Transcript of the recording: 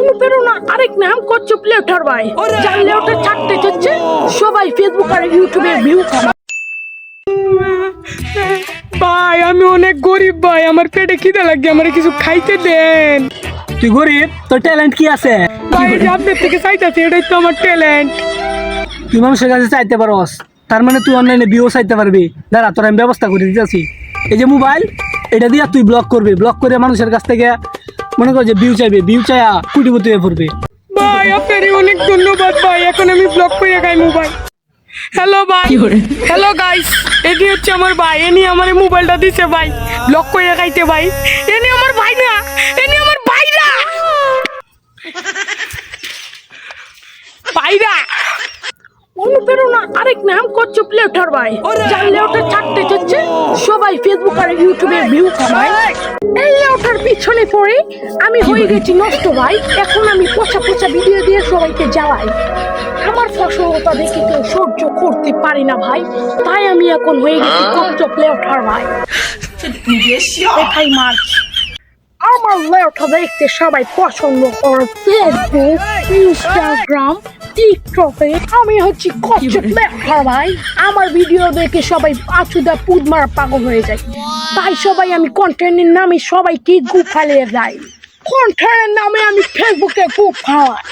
অনুপ্রেরণা আরেক নাম কচ্ছপ লেউটার ভাই। যার লেউটার ছাড়তে চাচ্ছে সবাই ফেসবুক আর ইউটিউবে ভিউ কামায়। ভাই আমি অনেক গরিব ভাই, আমার পেটে খিদে লাগছে, আমার কিছু খাইতে দেন। তুই গরিব, তোর ট্যালেন্ট কি আছে? ভাই যে আপনার থেকে চাইতেছি, এটাই তো আমার ট্যালেন্ট। তুই মানুষের কাছে চাইতে পারস, তার মানে তুই অনলাইনে ভিউ চাইতে পারবি। দাঁড়া, তোর আমি ব্যবস্থা করে দিতেছি। এই যে মোবাইল, এটা দিয়ে তুই ব্লগ করবি, ব্লগ করে মানুষের কাছ থেকে মনে কর যে ভিউ চাইবে, ভিউ চাইয়া কুটিপতি হয়ে পড়বে। ভাই আপনারই অনেক ধন্যবাদ ভাই, এখন আমি ব্লগ করে খাই মোবাইল। হ্যালো ভাই, হ্যালো গাইস, এটি হচ্ছে আমার ভাই, এনি আমার মোবাইলটা দিছে ভাই ব্লগ করে খাইতে। ভাই এনি আমার ভাই না, এনি আমার ভাইরা ভাইরা। অনুপ্রেরণা আরেক নাম কচ্ছপ লেউটার ভাই। যার লেউটার ছাড়তে চাচ্ছে সবাই ফেসবুক আর ইউটিউবে ভিউ কামায়। এই লেউটার পিছনে পড়ে আমি হয়ে গেছি নষ্ট ভাই। এখন আমি পচা পচা ভিডিও দিয়ে সবাইকে জ্বালাই। আমার ফসলতা দেখে কেউ সহ্য করতে পারি না ভাই, তাই আমি এখন হয়ে গেছি কচ্ছপ লেউটার ভাই। এটাই মার্চ। আমার লেউটা দেখতে সবাই পছন্দ করে ফেসবুক, ইনস্টাগ্রাম, টিকটকে। আমি হচ্ছি কচ্ছপ লেউটার ভাই। আমার ভিডিও দেখে সবাই আচুদা পুদ মারা পাগল হয়ে যায়। তাই সবাই আমি কন্টেন্টের নামে সবাইকে গ্রুপ ফালিয়ে যাই। কন্টেন্টের নামে আমি ফেসবুকে গ্রুপ ফালাই।